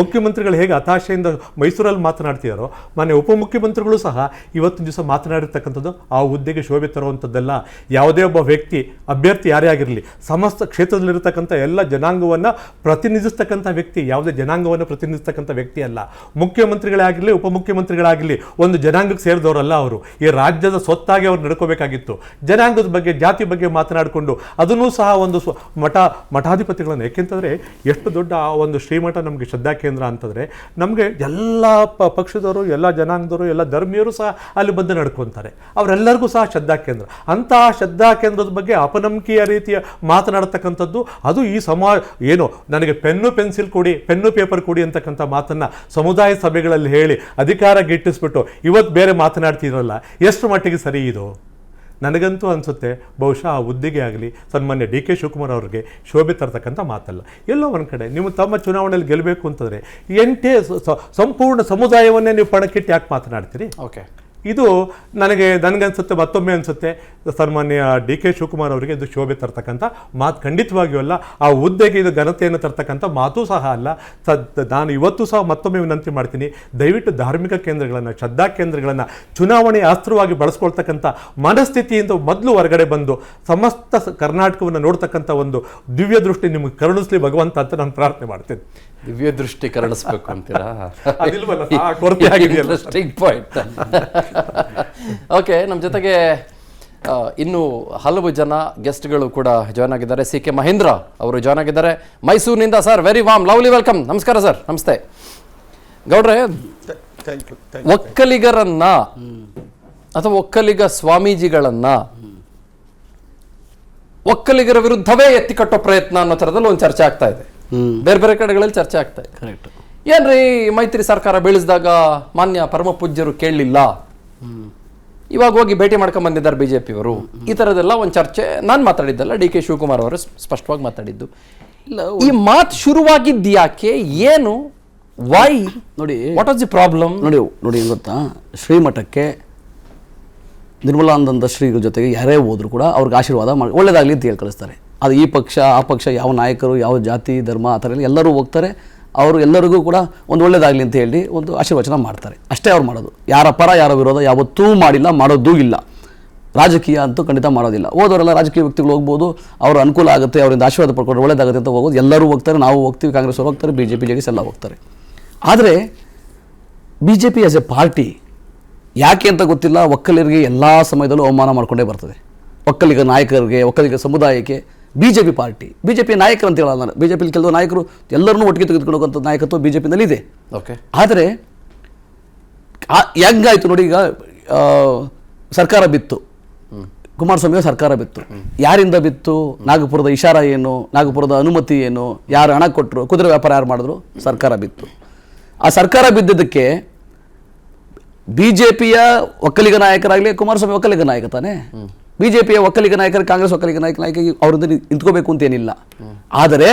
ಮುಖ್ಯಮಂತ್ರಿಗಳು ಹೇಗೆ ಹತಾಶೆಯಿಂದ ಮೈಸೂರಲ್ಲಿ ಮಾತನಾಡ್ತಿದ್ದಾರೋ, ಮಾನ್ಯ ಉಪಮುಖ್ಯಮಂತ್ರಿಗಳು ಸಹ ಇವತ್ತಿನ ದಿವಸ ಮಾತನಾಡಿರ್ತಕ್ಕಂಥದ್ದು ಆ ಹುದ್ದೆಗೆ ಶೋಭೆ ತರುವಂಥದ್ದೆಲ್ಲ. ಯಾವುದೇ ಒಬ್ಬ ವ್ಯಕ್ತಿ, ಅಭ್ಯರ್ಥಿ ಯಾರೇ ಆಗಿರಲಿ, ಸಮಸ್ತ ಕ್ಷೇತ್ರದಲ್ಲಿರ್ತಕ್ಕಂಥ ಎಲ್ಲ ಜನಾಂಗವನ್ನು ಪ್ರತಿನಿಧಿಸ್ತಕ್ಕಂಥ ವ್ಯಕ್ತಿ, ಯಾವುದೇ ಜನಾಂಗವನ್ನು ಪ್ರತಿನಿಧಿಸ್ತಕ್ಕಂಥ ವ್ಯಕ್ತಿ ಅಲ್ಲ. ಮುಖ್ಯಮಂತ್ರಿಗಳೇ ಆಗಿರಲಿ, ಉಪಮುಖ್ಯಮಂತ್ರಿಗಳಾಗಿರಲಿ ಒಂದು ಜನಾಂಗಕ್ಕೆ ಸೇರಿದವರಲ್ಲ ಅವರು. ಈ ರಾಜ್ಯದ ಸ್ವತ್ತಾಗಿ ಅವ್ರು ನಡ್ಕೋಬೇಕಾಗಿತ್ತು. ಜನಾಂಗದ ಬಗ್ಗೆ, ಜಾತಿ ಬಗ್ಗೆ ಮಾತನಾಡಿಕೊಂಡು ಅದನ್ನೂ ಸಹ ಒಂದು ಮಠಾಧಿಪತಿಗಳನ್ನು, ಏಕೆಂತಂದರೆ ಎಷ್ಟು ದೊಡ್ಡ ಒಂದು ಶ್ರೀಮಠ ನಮಗೆ ಶ್ರದ್ಧಾ ಕೇಂದ್ರ ಅಂತಂದರೆ, ನಮಗೆ ಎಲ್ಲ ಪಕ್ಷದವರು, ಎಲ್ಲ ಜನಾಂಗದವರು, ಎಲ್ಲ ಧರ್ಮೀಯರು ಸಹ ಅಲ್ಲಿ ಬಂದು ನಡ್ಕೊತಾರೆ. ಅವರೆಲ್ಲರಿಗೂ ಸಹ ಶ್ರದ್ಧಾ ಕೇಂದ್ರ. ಅಂತಹ ಶ್ರದ್ಧಾ ಕೇಂದ್ರದ ಬಗ್ಗೆ ಅಪನಂಬಿಕೆಯ ರೀತಿಯ ಮಾತನಾಡತಕ್ಕಂಥದ್ದು, ಅದು ಈ ಏನು ನನಗೆ ಪೆನ್ನು ಪೆನ್ಸಿಲ್ ಕೊಡಿ, ಪೆನ್ನು ಪೇಪರ್ ಕೊಡಿ ಅಂತಕ್ಕಂಥ ಮಾತನ್ನು ಸಮುದಾಯ ಸಭೆಗಳಲ್ಲಿ ಹೇಳಿ ಅಧಿಕಾರ ಗಿಟ್ಟಿಸ್ಬಿಟ್ಟು ಇವತ್ತು ಬೇರೆ ಮಾತನಾಡ್ತಿದ್ರಲ್ಲ, ಎಷ್ಟು ಮಟ್ಟಿಗೆ ಸರಿ ಇದು? ನನಗಂತೂ ಅನಿಸುತ್ತೆ ಬಹುಶಃ ಆ ಹುದ್ದೆಗೆ ಆಗಲಿ ಸನ್ಮಾನ್ಯ ಡಿ ಕೆ ಶಿವಕುಮಾರ್ ಅವರಿಗೆ ಶೋಭೆ ತರ್ತಕ್ಕಂಥ ಮಾತಲ್ಲ. ಎಲ್ಲೋ ಒಂದು ಕಡೆ ನೀವು ತಮ್ಮ ಚುನಾವಣೆಯಲ್ಲಿ ಗೆಲ್ಲಬೇಕು ಅಂತಂದರೆ ಸಂಪೂರ್ಣ ಸಮುದಾಯವನ್ನೇ ನೀವು ಪಣಕ್ಕಿಟ್ಟು ಯಾಕೆ ಮಾತನಾಡ್ತೀರಿ? ಓಕೆ, ಇದು ನನಗನ್ಸುತ್ತೆ, ಮತ್ತೊಮ್ಮೆ ಅನಿಸುತ್ತೆ ಸನ್ಮಾನ್ಯ ಡಿ ಕೆ ಶಿವಕುಮಾರ್ ಅವರಿಗೆ ಇದು ಶೋಭೆ ತರ್ತಕ್ಕಂಥ ಮಾತು ಖಂಡಿತವಾಗಿಯೂ ಅಲ್ಲ. ಆ ಹುದ್ದೆಗೆ ಇದು ಘನತೆಯನ್ನು ತರ್ತಕ್ಕಂಥ ಮಾತು ಸಹ ಅಲ್ಲ. ನಾನು ಇವತ್ತು ಸಹ ಮತ್ತೊಮ್ಮೆ ವಿನಂತಿ ಮಾಡ್ತೀನಿ, ದಯವಿಟ್ಟು ಧಾರ್ಮಿಕ ಕೇಂದ್ರಗಳನ್ನು, ಶ್ರದ್ಧಾ ಕೇಂದ್ರಗಳನ್ನು ಚುನಾವಣೆ ಅಸ್ತ್ರವಾಗಿ ಬಳಸ್ಕೊಳ್ತಕ್ಕಂಥ ಮನಸ್ಥಿತಿಯಿಂದ ಮೊದಲು ಹೊರಗಡೆ ಬಂದು ಸಮಸ್ತ ಕರ್ನಾಟಕವನ್ನು ನೋಡ್ತಕ್ಕಂಥ ಒಂದು ದಿವ್ಯ ದೃಷ್ಟಿ ನಿಮಗೆ ಕರುಣಿಸ್ಲಿ ಭಗವಂತ ಅಂತ ನಾನು ಪ್ರಾರ್ಥನೆ ಮಾಡ್ತೇನೆ. ದಿವ್ಯ ದೃಷ್ಟಿ ಕರುಣಿಸ್ಬೇಕು ಅಂತೀರಾ? Interesting point. ಓಕೆ, ನಮ್ಮ ಜೊತೆಗೆ ಇನ್ನು ಹಲವು ಜನ ಗೆಸ್ಟ್ಗಳು ಕೂಡ ಜಾಯ್ನ್ ಆಗಿದ್ದಾರೆ. ಸಿ ಕೆ ಮಹೇಂದ್ರ ಅವರು ಜಾಯ್ನ್ ಆಗಿದ್ದಾರೆ ಮೈಸೂರಿನಿಂದ. Sir, very warm lovely welcome. ನಮಸ್ಕಾರ ಸರ್. ನಮಸ್ತೆ ಗೌಡ್ರೆ. ಒಕ್ಕಲಿಗರನ್ನ ಅಥವಾ ಒಕ್ಕಲಿಗ ಸ್ವಾಮೀಜಿಗಳನ್ನ ಒಕ್ಕಲಿಗರ ವಿರುದ್ಧವೇ ಎತ್ತಿಕಟ್ಟೋ ಪ್ರಯತ್ನ ಅನ್ನೋ ಥರದಲ್ಲಿ ಒಂದು ಚರ್ಚೆ ಆಗ್ತಾ ಇದೆ, ಬೇರೆ ಬೇರೆ ಕಡೆಗಳಲ್ಲಿ ಚರ್ಚೆ ಆಗ್ತಾ ಇದೆ. ಕರೆಕ್ಟ್. ಏನ್ರಿ, ಮೈತ್ರಿ ಸರ್ಕಾರ ಬೀಳಿಸಿದಾಗ ಮಾನ್ಯ ಪರಮ ಪೂಜ್ಯರು ಕೇಳಲಿಲ್ಲ, ಇವಾಗ ಹೋಗಿ ಭೇಟಿ ಮಾಡ್ಕೊಂಡ್ ಬಂದಿದ್ದಾರೆ ಬಿಜೆಪಿಯವರು, ಈ ಥರದೆಲ್ಲ ಒಂದು ಚರ್ಚೆ. ನಾನು ಮಾತಾಡಿದ್ದಲ್ಲ, ಡಿ ಕೆ ಶಿವಕುಮಾರ್ ಅವರು ಸ್ಪಷ್ಟವಾಗಿ ಮಾತಾಡಿದ್ದು. ಈ ಮಾತು ಶುರುವಾಗಿದ್ದು ಯಾಕೆ, ಏನು, ವೈ, ನೋಡಿ ವಾಟ್ ವಾಸ್ ದಿ ಪ್ರಾಬ್ಲಮ್? ನೋಡಿ ಗೊತ್ತಾ, ಶ್ರೀಮಠಕ್ಕೆ ನಿರ್ಮಲಾನಂದ ಶ್ರೀಗಳ ಜೊತೆಗೆ ಯಾರೇ ಹೋದ್ರು ಕೂಡ ಅವ್ರಿಗೆ ಆಶೀರ್ವಾದ ಮಾಡಿ ಒಳ್ಳೇದಾಗಲಿ ಅಂತ ಹೇಳಿ ಕಳಿಸ್ತಾರೆ. ಅದು ಈ ಪಕ್ಷ ಆ ಪಕ್ಷ, ಯಾವ ನಾಯಕರು, ಯಾವ ಜಾತಿ ಧರ್ಮ ಆ ಥರ ಎಲ್ಲರೂ ಹೋಗ್ತಾರೆ. ಅವರು ಎಲ್ಲರಿಗೂ ಕೂಡ ಒಂದು ಒಳ್ಳೇದಾಗಲಿ ಅಂತ ಹೇಳಿ ಒಂದು ಆಶೀರ್ವಚನ ಮಾಡ್ತಾರೆ, ಅಷ್ಟೇ ಅವ್ರು ಮಾಡೋದು. ಯಾರ ಪರ ಯಾರ ವಿರೋಧ ಯಾವತ್ತೂ ಮಾಡಿಲ್ಲ, ಮಾಡೋದೂ ಇಲ್ಲ. ರಾಜಕೀಯ ಅಂತೂ ಖಂಡಿತ ಮಾಡೋದಿಲ್ಲ. ಹೋದವರೆಲ್ಲ ರಾಜಕೀಯ ವ್ಯಕ್ತಿಗಳು ಹೋಗ್ಬೋದು, ಅವ್ರ ಅನುಕೂಲ ಆಗುತ್ತೆ, ಅವರಿಂದ ಆಶೀರ್ವಾದ ಪಡ್ಕೊಂಡ್ರೆ ಒಳ್ಳೇದಾಗುತ್ತೆ ಅಂತ ಹೋಗೋದು. ಎಲ್ಲರೂ ಹೋಗ್ತಾರೆ, ನಾವು ಹೋಗ್ತೀವಿ, ಕಾಂಗ್ರೆಸ್ ಅವರು ಹೋಗ್ತಾರೆ, BJP ಜೆಡಿಎಸ್ ಎಲ್ಲ ಹೋಗ್ತಾರೆ. ಆದರೆ BJP ಆಸ್ ಎ ಪಾರ್ಟಿ ಯಾಕೆ ಅಂತ ಗೊತ್ತಿಲ್ಲ, ಒಕ್ಕಲಿಗರಿಗೆ ಎಲ್ಲ ಸಮಯದಲ್ಲೂ ಅವಮಾನ ಮಾಡಿಕೊಂಡೇ ಬರ್ತದೆ. ಒಕ್ಕಲಿಗ ನಾಯಕರಿಗೆ, ಒಕ್ಕಲಿಗ ಸಮುದಾಯಕ್ಕೆ BJP ಪಾರ್ಟಿ, BJP ನಾಯಕರು ಅಂತ ಹೇಳಲ್ಲ. BJP ಕೆಲವು ನಾಯಕರು ಎಲ್ಲರನ್ನೂ ಒಟ್ಟಿಗೆ ತೆಗೆದುಕೊಂಡು ಹೋಗುವಂಥ ನಾಯಕತ್ವ BJPನಲ್ಲಿ ಇದೆ. ಓಕೆ, ಆದರೆ ಹೆಂಗಾಯ್ತು ನೋಡಿ, ಈಗ ಸರ್ಕಾರ ಬಿತ್ತು, ಕುಮಾರಸ್ವಾಮಿ ಸರ್ಕಾರ ಬಿತ್ತು. ಯಾರಿಂದ ಬಿತ್ತು? ನಾಗಪುರದ ಇಶಾರಾ ಏನು, ನಾಗಪುರದ ಅನುಮತಿ ಏನು, ಯಾರು ಹಣ ಕೊಟ್ಟರು, ಕುದುರೆ ವ್ಯಾಪಾರ ಯಾರು ಮಾಡಿದ್ರು, ಸರ್ಕಾರ ಬಿತ್ತು. ಆ ಸರ್ಕಾರ ಬಿದ್ದಿದ್ದಕ್ಕೆ BJPಯ ಒಕ್ಕಲಿಗ ನಾಯಕರಾಗಲಿ, ಕುಮಾರಸ್ವಾಮಿ ಒಕ್ಕಲಿಗ ನಾಯಕ ತಾನೆ, BJPಯ ಒಕ್ಕಲಿಗ ನಾಯಕರು, ಕಾಂಗ್ರೆಸ್ ಒಕ್ಕಲಿಗ ನಾಯಕ ಅವರಿಂದ ನಿಂತ್ಕೋಬೇಕು ಅಂತೇನಿಲ್ಲ. ಆದರೆ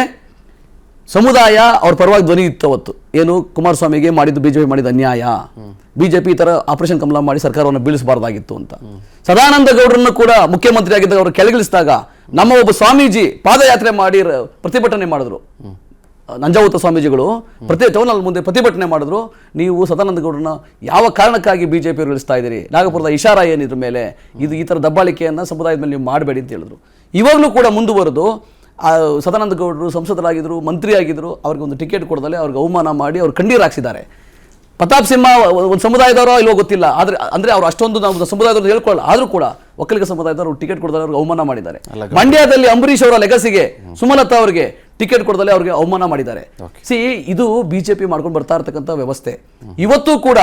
ಸಮುದಾಯ ಅವ್ರ ಪರವಾಗಿ ಧ್ವನಿ ಇತ್ತು ಅವತ್ತು. ಏನು, ಕುಮಾರಸ್ವಾಮಿಗೆ ಮಾಡಿದ್ದು BJP ಮಾಡಿದ ಅನ್ಯಾಯ, BJP ಈ ಥರ ಆಪರೇಷನ್ ಕಮಲ ಮಾಡಿ ಸರ್ಕಾರವನ್ನು ಬೀಳಿಸಬಾರ್ದಾಗಿತ್ತು ಅಂತ. ಸದಾನಂದ ಗೌಡರನ್ನು ಕೂಡ ಮುಖ್ಯಮಂತ್ರಿ ಆಗಿದ್ದಾಗ ಅವರು ಕೆಳಗಿಳಿಸಿದಾಗ ನಮ್ಮ ಒಬ್ಬ ಸ್ವಾಮೀಜಿ ಪಾದಯಾತ್ರೆ ಮಾಡಿ ಪ್ರತಿಭಟನೆ ಮಾಡಿದ್ರು. ನಂಜಾವತ ಸ್ವಾಮೀಜಿಗಳು ಟೌನಲ್ಲಿ ಮುಂದೆ ಪ್ರತಿಭಟನೆ ಮಾಡಿದ್ರು. ನೀವು ಸದಾನಂದ ಗೌಡರನ್ನ ಯಾವ ಕಾರಣಕ್ಕಾಗಿ BJP ಅವರು ಇಳಿಸ್ತಾ ಇದ್ದೀರಿ, ನಾಗಪುರದ ಇಶಾರಾ ಏನಿದ್ರ ಮೇಲೆ, ಇದು ಈ ಥರ ದಬ್ಬಾಳಿಕೆಯನ್ನು ಸಮುದಾಯದ ಮೇಲೆ ನೀವು ಮಾಡಬೇಡಿ ಅಂತ ಹೇಳಿದ್ರು. ಇವಾಗಲೂ ಕೂಡ ಮುಂದುವರೆದು ಸದಾನಂದ ಗೌಡರು ಸಂಸದರಾಗಿದ್ದರು, ಮಂತ್ರಿ ಆಗಿದ್ದರು, ಅವ್ರಿಗೆ ಒಂದು ಟಿಕೆಟ್ ಕೊಡದಲ್ಲೇ ಅವ್ರಿಗೆ ಅವಮಾನ ಮಾಡಿ ಅವ್ರು ಕಣ್ಣೀರು ಹಾಕ್ಸಿದ್ದಾರೆ. ಪ್ರತಾಪ್ ಸಿಂಹ ಒಂದು ಸಮುದಾಯದವರೋ ಇಲ್ವೋ ಗೊತ್ತಿಲ್ಲ, ಆದರೆ ಅಂದರೆ ಅವ್ರು ಅಷ್ಟೊಂದು ನಾವು ಸಮುದಾಯದವ್ರು ಹೇಳ್ಕೊಳ್ಳಲ್ಲ, ಆದರೂ ಕೂಡ ಒಕ್ಕಲಿಗ ಸಮುದಾಯದವರು ಟಿಕೆಟ್ ಕೊಡದಲ್ಲ ಅವ್ರಿಗೆ ಅವಮಾನ ಮಾಡಿದ್ದಾರೆ. ಮಂಡ್ಯದಲ್ಲಿ ಅಂಬರೀಶ್ ಅವರ ಲೆಗಸಿಗೆ ಸುಮಲತಾ ಅವರಿಗೆ ಟಿಕೆಟ್ ಕೊಡದಲ್ಲೇ ಅವ್ರಿಗೆ ಅವಮಾನ ಮಾಡಿದ್ದಾರೆ. ಸಿ ಇದು ಬಿಜೆಪಿ ಮಾಡ್ಕೊಂಡು ಬರ್ತಾ ಇರ್ತಕ್ಕಂಥ ವ್ಯವಸ್ಥೆ. ಇವತ್ತು ಕೂಡ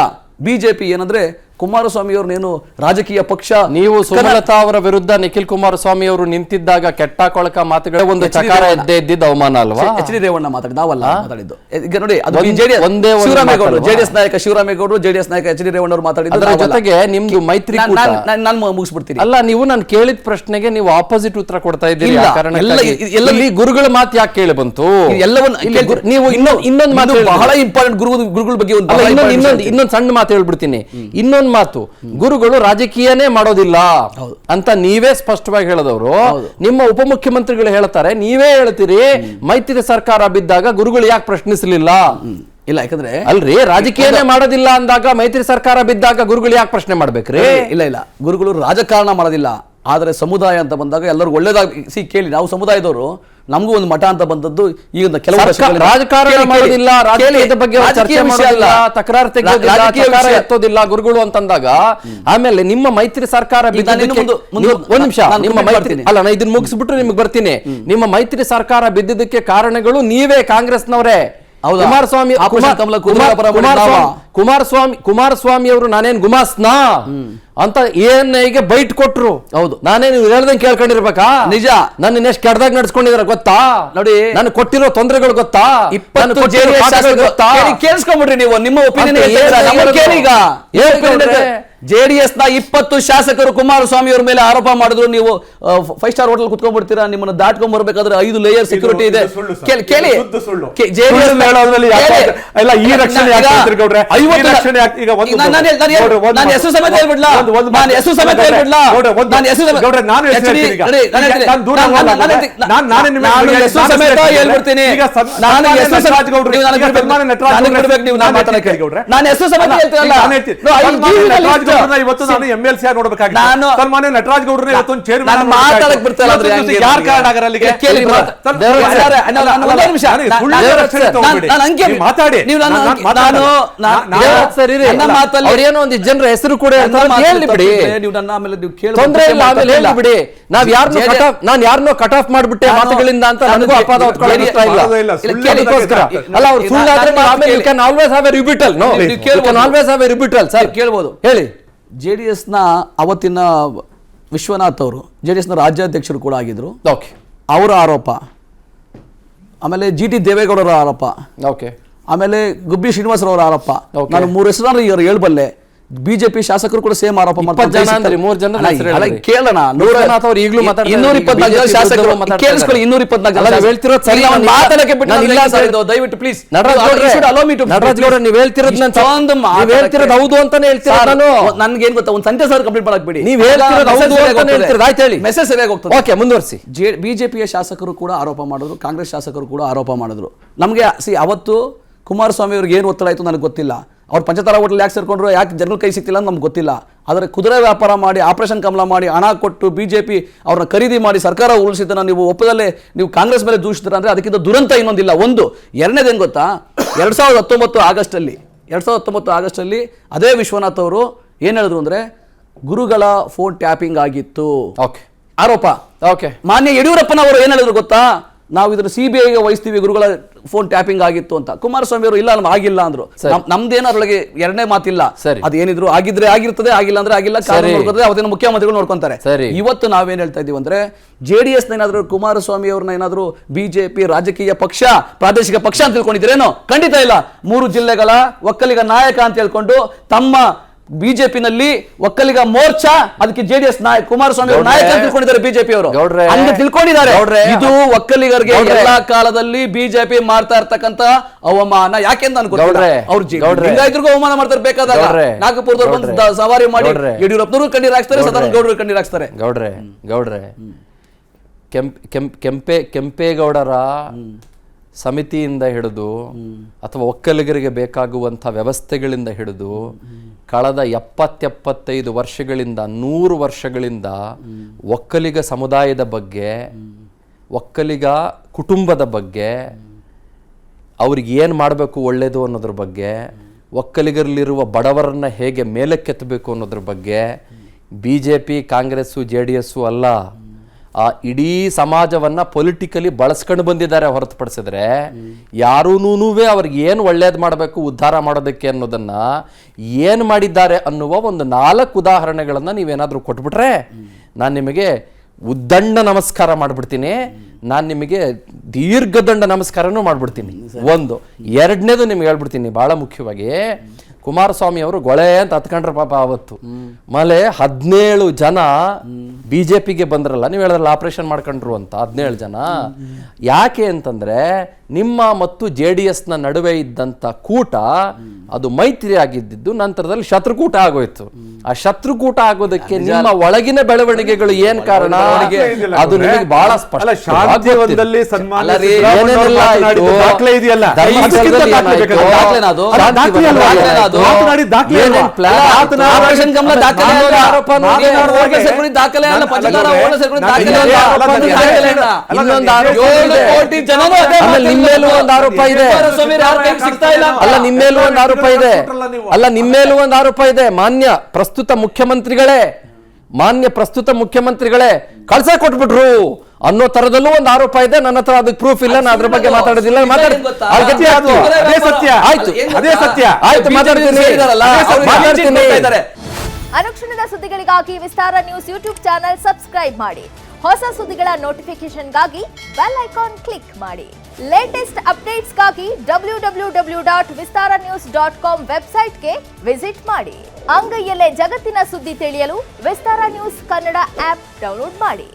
ಬಿಜೆಪಿ ಏನಂದ್ರೆ ಕುಮಾರಸ್ವಾಮಿ ಅವ್ರನ್ನೇನು ರಾಜಕೀಯ ಪಕ್ಷ, ನೀವು ಸುಮಲತಾ ಅವರ ವಿರುದ್ಧ ನಿಖಿಲ್ ಕುಮಾರಸ್ವಾಮಿ ಅವರು ನಿಂತಿದ್ದಾಗ ಕೆಟ್ಟ ಕೊಳಕ ಮಾತುಗಳ ಒಂದು ಚಕಾರ ಇದ್ದಿದ್ದ ಅವಮಾನ ಅಲ್ವಾ? ಎಚ್ ಡಿ ರೇವಣ್ಣ ಮಾತಾಡಿ, ನಾವಲ್ಲ ಮಾತಾಡಿದ್ದು. ಈಗ ನೋಡಿ, ಅದು ಶಿವರಾಮೇಗೌಡರು ಜೆಡಿಎಸ್ ನಾಯಕ, ಶಿವರಾಮೇಗೌಡರು ಜೆಡಿಎಸ್ ನಾಯಕ ಎಚ್ ಡಿ ರೇವಣ್ಣ ಅವರು ಮಾತಾಡಿದ್ರು. ಜೊತೆಗೆ ನಿಮ್ದು ಮೈತ್ರಿ ನಾನು ಮುಗಿಸ್ಬಿಡ್ತೀನಿ. ಅಲ್ಲ, ನೀವು ನಾನು ಕೇಳಿದ ಪ್ರಶ್ನೆಗೆ ನೀವು ಆಪೋಸಿಟ್ ಉತ್ತರ ಕೊಡ್ತಾ ಇದ್ದೀರಿ. ಗುರುಗಳ ಮಾತು ಯಾಕೆ ಕೇಳಿ ಬಂತು? ನೀವು ಇನ್ನೊಂದು ಮಾತು, ಬಹಳ ಇಂಪಾರ್ಟೆಂಟ್ ಗುರುಗಳ ಬಗ್ಗೆ ಇನ್ನೊಂದು ಸಣ್ಣ ಮಾತು ಹೇಳ್ಬಿಡ್ತೀನಿ. ಇನ್ನೊಂದು ಮಾತು, ಗುರುಗಳು ರಾಜಕೀಯನೇ ಮಾಡೋದಿಲ್ಲ ಅಂತ ನೀವೇ ಸ್ಪಷ್ಟವಾಗಿ ಹೇಳದವರು. ನಿಮ್ಮ ಉಪಮುಖ್ಯಮಂತ್ರಿಗಳು ಹೇಳ್ತಾರೆ, ನೀವೇ ಹೇಳ್ತೀರಿ ಮೈತ್ರಿ ಸರ್ಕಾರ ಬಿದ್ದಾಗ ಗುರುಗಳು ಯಾಕೆ ಪ್ರಶ್ನಿಸಲಿಲ್ಲ? ಇಲ್ಲ, ಯಾಕಂದ್ರೆ ಅಲ್ರಿ, ರಾಜಕೀಯನೇ ಮಾಡೋದಿಲ್ಲ ಅಂದಾಗ ಮೈತ್ರಿ ಸರ್ಕಾರ ಬಿದ್ದಾಗ ಗುರುಗಳು ಯಾಕೆ ಪ್ರಶ್ನೆ ಮಾಡ್ಬೇಕ್ರಿ? ಇಲ್ಲ, ಗುರುಗಳು ರಾಜಕಾರಣ ಮಾಡೋದಿಲ್ಲ. ಆದ್ರೆ ಸಮುದಾಯ ಅಂತ ಬಂದಾಗ ಎಲ್ಲರೂ ಒಳ್ಳೇದಾಗಿ ಕೇಳಿ, ನಾವು ಸಮುದಾಯದವರು, ನಮಗೂ ಒಂದು ಮಠ ಅಂತ ಬಂದದ್ದು ಈಗ ಕೆಲವು ರಾಜಕಾರಣ ಮಾಡೋದಿಲ್ಲ, ರಾಜಕೀಯದ ಬಗ್ಗೆ ಚರ್ಚೆ ಮಾಡೋದಿಲ್ಲ, ತಕರಾರು ತೆಗೆಯೋದಿಲ್ಲ, ಎತ್ತೋದಿಲ್ಲ ಗುರುಗಳು ಅಂತಂದಾಗ, ಆಮೇಲೆ ನಿಮ್ಮ ಮೈತ್ರಿ ಸರ್ಕಾರ ಒಂದ್ ನಿಮಿಷ, ನಿಮ್ಮ ಮೈತ್ರಿ ಅಲ್ಲ, ನಾನು ಇದನ್ನ ಮುಗಿಸ್ಬಿಟ್ರು ನಿಮ್ಗೆ ಬರ್ತೀನಿ. ನಿಮ್ಮ ಮೈತ್ರಿ ಸರ್ಕಾರ ಬಿದ್ದಿದ್ದಕ್ಕೆ ಕಾರಣಗಳು ನೀವೇ, ಕಾಂಗ್ರೆಸ್ನವರೇ. ಕುಮಾರಸ್ವಾಮಿ ಅವರು ನಾನೇನ್ ಗುಮಾಸ್ನಾ ಅಂತ ಏನ್ಗೆ ಬೈಟ್ ಕೊಟ್ರು. ಹೌದು, ನಾನೇನು ಹೇಳ್ದಂಗೆ ಕೇಳ್ಕೊಂಡಿರ್ಬೇಕಾ? ನಿಜ. ನನ್ನ ಎಷ್ಟು ಕೆಡ್ದಾಗ ನಡ್ಸ್ಕೊಂಡಿದಾರ ಗೊತ್ತಾ? ನೋಡಿ, ನಾನು ಕೊಟ್ಟಿರೋ ತೊಂದರೆಗಳು ಗೊತ್ತಾ? 20 ಗೊತ್ತಾ? ಕೇಳಿಸ್ಕೊಂಡ್ಬಿಡ್ರಿ ನೀವು, ನಿಮ್ಮ ಒಪಿನಿಯನ್ ಈಗ. ಜೆಡಿಎಸ್ ನ 20 ಶಾಸಕರು ಕುಮಾರಸ್ವಾಮಿ ಅವರ ಮೇಲೆ ಆರೋಪ ಮಾಡಿದ್ರು. ನೀವು 5 ಸ್ಟಾರ್ ಹೋಟೆಲ್ ಕುತ್ಕೊಂಡ್ಬಿಡ್ತೀರಾ? ನಿಮ್ಮನ್ನ ದಾಟ್ಕೊಂಡ್ ಬರ್ಬೇಕಾದ್ರೆ 5 ಲೇಯರ್ ಸೆಕ್ಯೂರಿಟಿ ಇದೆ. ಕೇಳಿ, ನಾನು ಹೆಸರು ಸಮೇತ ಹೇಳ್ಬಿಡ್ಲಾ? ನಾನು ಹೆಸರು ಸಮೇತ ಹೇಳ್ಬಿಡ್ಲಾ? ನಾನು ಹೆಸರು ಸಮೇತ ಹೇಳ್ಬಿಡ್ತೀನಿ. ನಾನು ಹೆಸರು ಸಮೇತ ಹೇಳ್ತೀರಲ್ಲ. ಇವತ್ತು ನಾನು MLC ಆಗಿ ನೋಡ್ಬೇಕಾಗಿತ್ತು. ಸನ್ಮಾನ್ಯ ನಟರಾಜ್ ಗೌಡ್ರನ್ನ ಇವತ್ತೊಂದು ಚೇರ್ ಮಾತಾಡಕ್ ಬಿಡ್ತಾರ. ಯಾರು ಕಾರಣ ಆಗರ ಅಲ್ಲಿಗೆ? ಮಾತಾಡಿ. ಏನೋ ಒಂದು ಜನರ ಹೆಸರು ಕೂಡ ಹೇಳ್ಬಿಡಿ, ತೊಂದ್ರೆ ಇಲ್ಲ, ಆಮೇಲೆ ಹೇಳ್ಬಿಡಿ. ನಾನು ಯಾರನ್ನೋ ಕಟ್ ಆಫ್ ಮಾಡ್ಬಿಟ್ಟೆ ಮಾತುಗಳಿಂದ ಅಂತ ನನಗೂ ಅಪವಾದ ಹೊತ್ಕೊಳ್ಳೋಕೆ ಇಷ್ಟ ಇಲ್ಲ. ಅಲ್ಲ, ಅವ್ರು ಸುಳ್ಳಾದ್ರೆ ಆಮೇಲೆ you can always have a rebuttal. No, you can always have a rebuttal. Sir, ಕೇಳ್ಬೋದು. ಹೇಳಿ. ಜೆಡಿಎಸ್ ನ ಅವತ್ತಿನ ವಿಶ್ವನಾಥ್ ಅವರು ಜೆಡಿಎಸ್ ನ ರಾಜ್ಯಾಧ್ಯಕ್ಷರು ಕೂಡ ಆಗಿದ್ರು. ಅವರ ಆರೋಪ, ಆಮೇಲೆ GT ದೇವೇಗೌಡರ ಆರೋಪ, ಆಮೇಲೆ ಗುಬ್ಬಿ ಶ್ರೀನಿವಾಸರವರ ಆರೋಪ. ನಾನು 3 ಹೆಸರನ್ನು ಈಗ ಹೇಳ್ಬಲ್ಲೆ. ಬಿಜೆಪಿ ಶಾಸಕರು ಕೂಡ ಸೇಮ್ ಆರೋಪ ಮಾಡ್ತಾರೆ. ಕೇಳೋಣ, 224 ಶಾಸಕರು ಕೇಳಿಸ್ಕೊಳ್ಳಿ. 224 ದಯವಿಟ್ಟು ಪ್ಲೀಸ್. ನಟರಾಜ್ ಗೌಡ, ನೀವು ಹೇಳ್ತಿರೋದು ಹೌದು ಅಂತಾನೆ ಹೇಳ್ತೀರಾ? ನನ್ಗೆ ಏನ್ ಗೊತ್ತಾ, ಒಂದು ಸಂತೆ ಸಾವಿರ ಕಂಪ್ಲೀಟ್ ಮಾಡಕ್ ಬಿಡಿ. ನೀವು ಹೇಳ್ತಿರೋದು ಮೆಸೇಜ್ ಸರಿಯಾಗಿ ಹೋಗ್ತದೆ. ಓಕೆ, ಮುಂದುವರಿಸಿ. ಬಿಜೆಪಿಯ ಶಾಸಕರು ಕೂಡ ಆರೋಪ ಮಾಡಿದ್ರು, ಕಾಂಗ್ರೆಸ್ ಶಾಸಕರು ಕೂಡ ಆರೋಪ ಮಾಡಿದ್ರು. ನಮ್ಗೆ ಅವತ್ತು ಕುಮಾರಸ್ವಾಮಿ ಅವ್ರಿಗೆ ಏನು ಒತ್ತಡ ಆಯ್ತು ನನಗೆ ಗೊತ್ತಿಲ್ಲ. ಅವ್ರು ಪಂಚತಾರ ಹೋಟೆಲ್ ಯಾಕೆ ಸೇರ್ಕೊಂಡ್ರು, ಯಾಕೆ ಜನರ ಕೈ ಸಿಕ್ತಿಲ್ಲ ಅಂತ ನಮ್ಗೆ ಗೊತ್ತಿಲ್ಲ. ಆದರೆ ಕುದುರೆ ವ್ಯಾಪಾರ ಮಾಡಿ, ಆಪರೇಷನ್ ಕಮಲ ಮಾಡಿ, ಹಣ ಕೊಟ್ಟು ಬಿಜೆಪಿ ಅವ್ರನ್ನ ಖರೀದಿ ಮಾಡಿ ಸರ್ಕಾರ ಉರುಳಿಸಿದ್ದನ್ನ ನೀವು ಒಪ್ಪದಲ್ಲೇ ನೀವು ಕಾಂಗ್ರೆಸ್ ಮೇಲೆ ದೂಷಿಸ್ತೀರ ಅಂದ್ರೆ ಅದಕ್ಕಿಂತ ದುರಂತ ಇನ್ನೊಂದಿಲ್ಲ. ಒಂದು ಎರಡನೇದೇನು ಗೊತ್ತಾ, 2019 ಆಗಸ್ಟಲ್ಲಿ ಅದೇ ವಿಶ್ವನಾಥ್ ಅವರು ಏನ್ ಹೇಳಿದ್ರು ಅಂದ್ರೆ, ಗುರುಗಳ ಫೋನ್ ಟ್ಯಾಪಿಂಗ್ ಆಗಿತ್ತು ಆರೋಪ. ಮಾನ್ಯ ಯಡಿಯೂರಪ್ಪನವರು ಏನ್ ಹೇಳಿದ್ರು ಗೊತ್ತಾ, ನಾವು ಇದನ್ನು CBIಗೆ ವಹಿಸ್ತೀವಿ, ಗುರುಗಳ ಫೋನ್ ಟ್ಯಾಪಿಂಗ್ ಆಗಿತ್ತು ಅಂತ. ಕುಮಾರಸ್ವಾಮಿ ಅವರು ಇಲ್ಲ, ಆಗಿಲ್ಲ ಅಂದ್ರು. ನಮ್ದೇನ ಅದ್ರೊಳಗೆ ಎರಡನೇ ಮಾತಿಲ್ಲ. ಅದೇನಿದ್ರು ಆಗಿದ್ರೆ ಆಗಿರ್ತದೆ, ಆಗಿಲ್ಲ ಅಂದ್ರೆ ಆಗಿಲ್ಲ. ಅವತ್ತಿನ ಮುಖ್ಯಮಂತ್ರಿಗಳು ನೋಡ್ಕೊಂತಾರೆ. ಇವತ್ತು ನಾವೇನ್ ಹೇಳ್ತಾ ಇದೀವಿ ಅಂದ್ರೆ, JDS ನ ಏನಾದ್ರು ಕುಮಾರಸ್ವಾಮಿ ಅವ್ರನ್ನ ಏನಾದ್ರು ಬಿಜೆಪಿ ರಾಜಕೀಯ ಪಕ್ಷ, ಪ್ರಾದೇಶಿಕ ಪಕ್ಷ ಅಂತ ತಿಳ್ಕೊಂಡಿದ್ರೇನು? ಖಂಡಿತ ಇಲ್ಲ. 3 ಜಿಲ್ಲೆಗಳ ಒಕ್ಕಲಿಗ ನಾಯಕ ಅಂತ ಹೇಳ್ಕೊಂಡು ತಮ್ಮ ಬಿಜೆಪಿನಲ್ಲಿ ಒಕ್ಕಲಿಗ ಮೋರ್ಚಾ, ಅದಕ್ಕೆ JDS ನಾಯಕ ಕುಮಾರಸ್ವಾಮಿ ಅವರು ನಾಯಕ ಅಂತ ತಿಳ್ಕೊಂಡಿದ್ದಾರೆ ಬಿಜೆಪಿ ಅವರು. ಹಂಗೆ ತಿಳ್ಕೊಂಡಿದ್ದಾರೆ. ಇದು ಒಕ್ಕಲಿಗರಿಗೆ ಎಲ್ಲಾ ಕಾಲದಲ್ಲಿ ಬಿಜೆಪಿ ಮಾಡ್ತಾ ಇರ್ತಕ್ಕಂತ ಅವಮಾನ. ಯಾಕೆಂತ ಅನ್ಕೊಳ್ತಾರೆ, ಅವ್ರು ಲಿಂಗಾಯತರಿಗೂ ಅವಮಾನ ಮಾಡ್ತಾರೆ. ಬೇಕಾದಾಗ ನಾಗಪುರದವ್ರು ಬಂದು ಸವಾರಿ ಮಾಡಿ ಯಡಿಯೂರಪ್ಪನವರು ಕಣ್ಣೀರ್ ಹಾಕ್ತಾರೆ, ಸದಾನಂದ ಗೌಡರು ಕಣ್ಣೀರ್ ಹಾಕ್ತಾರೆ. ಗೌಡ್ರೆ ಕೆಂಪೇಗೌಡರ ಸಮಿತಿಯಿಂದ ಹಿಡಿದು ಅಥವಾ ಒಕ್ಕಲಿಗರಿಗೆ ಬೇಕಾಗುವಂಥ ವ್ಯವಸ್ಥೆಗಳಿಂದ ಹಿಡಿದು ಕಳೆದ 70-75 ವರ್ಷಗಳಿಂದ 100 ವರ್ಷಗಳಿಂದ ಒಕ್ಕಲಿಗ ಸಮುದಾಯದ ಬಗ್ಗೆ, ಒಕ್ಕಲಿಗ ಕುಟುಂಬದ ಬಗ್ಗೆ, ಅವ್ರಿಗೆ ಏನು ಮಾಡಬೇಕು ಒಳ್ಳೆಯದು ಅನ್ನೋದ್ರ ಬಗ್ಗೆ, ಒಕ್ಕಲಿಗರಲ್ಲಿರುವ ಬಡವರನ್ನ ಹೇಗೆ ಮೇಲಕ್ಕೆತ್ತಬೇಕು ಅನ್ನೋದ್ರ ಬಗ್ಗೆ BJP ಕಾಂಗ್ರೆಸ್ಸು JDS ಅಲ್ಲ, ಆ ಇಡೀ ಸಮಾಜವನ್ನ ಪೊಲಿಟಿಕಲಿ ಬಳಸ್ಕೊಂಡು ಬಂದಿದ್ದಾರೆ ಹೊರತುಪಡಿಸಿದ್ರೆ ಯಾರೂನುವೆ ಅವ್ರಿಗೆ ಏನು ಒಳ್ಳೇದು ಮಾಡಬೇಕು ಉದ್ಧಾರ ಮಾಡೋದಕ್ಕೆ ಅನ್ನೋದನ್ನ ಏನು ಮಾಡಿದ್ದಾರೆ ಅನ್ನುವ ಒಂದು 4 ಉದಾಹರಣೆಗಳನ್ನ ನೀವೇನಾದರೂ ಕೊಟ್ಬಿಟ್ರೆ ನಾನು ನಿಮಗೆ ಉದ್ದಂಡ ನಮಸ್ಕಾರ ಮಾಡ್ಬಿಡ್ತೀನಿ, ನಾನು ನಿಮಗೆ ದೀರ್ಘದಂಡ ನಮಸ್ಕಾರನೂ ಮಾಡ್ಬಿಡ್ತೀನಿ. ಒಂದು ಎರಡನೇದು ನಿಮ್ಗೆ ಹೇಳ್ಬಿಡ್ತೀನಿ ಬಹಳ ಮುಖ್ಯವಾಗಿ, ಕುಮಾರಸ್ವಾಮಿ ಅವರು ಗೊಳೆ ಅಂತ ಹತ್ಕೊಂಡ್ರೆ ಪಾಪ ಅವತ್ತು ಮಲೆ 17 ಜನ BJPಗೆ ಬಂದ್ರಲ್ಲ, ನೀವು ಹೇಳಿದ್ರಲ್ಲ ಆಪರೇಷನ್ ಮಾಡ್ಕೊಂಡ್ರು ಅಂತ 17 ಜನ. ಯಾಕೆ ಅಂತಂದ್ರೆ ನಿಮ್ಮ ಮತ್ತು JDSನ ನಡುವೆ ಇದ್ದಂತ ಕೂಟ ಅದು ಮೈತ್ರಿ ಆಗಿದ್ದು ನಂತರದಲ್ಲಿ ಶತ್ರುಕೂಟ ಆಗೋಯ್ತು. ಆ ಶತ್ರುಕೂಟ ಆಗೋದಕ್ಕೆ ನಿಮ್ಮ ಒಳಗಿನ ಬೆಳವಣಿಗೆಗಳು ಏನ್ ಕಾರಣ ಅದು ನಿಮಗೆ ಬಹಳ ಸ್ಪಷ್ಟ. ನಿಮ್ಮೇಲೂ ಒಂದು ಆರೋಪ ಇದೆ, ಅಲ್ಲ ನಿಮ್ಮೇಲೂ ಒಂದು ಆರೋಪ ಇದೆ, ಅಲ್ಲ ನಿಮ್ಮೇಲೂ ಒಂದು ಆರೋಪ ಇದೆ. ಮಾನ್ಯ ಪ್ರಸ್ತುತ ಮುಖ್ಯಮಂತ್ರಿಗಳೇ ಕಳ್ಸ ಕೊಟ್ಬಿಟ್ರು ಅನ್ನೋ ತರದಲ್ಲೂ ಒಂದು ಆರೋಪ ಇದೆ. ನನ್ನ ಹತ್ರ ಅದಕ್ಕೆ ಪ್ರೂಫ್ ಇಲ್ಲ, ನಾನು ಅದ್ರ ಬಗ್ಗೆ ಮಾತಾಡೋದಿಲ್ಲ. ಅನುಕ್ಷಣದ ಸುದ್ದಿಗಳಿಗಾಗಿ ವಿಸ್ತಾರ ನ್ಯೂಸ್ ಯೂಟ್ಯೂಬ್ ಚಾನೆಲ್ ಸಬ್ಸ್ಕ್ರೈಬ್ ಮಾಡಿ. ಹೊಸ ಸುದ್ದಿಗಳ ನೋಟಿಫಿಕೇಶನ್ಗಾಗಿ ಬೆಲ್ ಐಕಾನ್ ಕ್ಲಿಕ್ ಮಾಡಿ. ಲೇಟೆಸ್ಟ್ ಅಪ್ಡೇಟ್ಸ್ಗಾಗಿ www.vistaranews.com ವೆಬ್ಸೈಟ್ಗೆ ವಿಸಿಟ್ ಮಾಡಿ. ಅಂಗೈಯಲ್ಲೇ ಜಗತ್ತಿನ ಸುದ್ದಿ ತಿಳಿಯಲು ವಿಸ್ತಾರ ನ್ಯೂಸ್ ಕನ್ನಡ ಆಪ್ ಡೌನ್ಲೋಡ್ ಮಾಡಿ.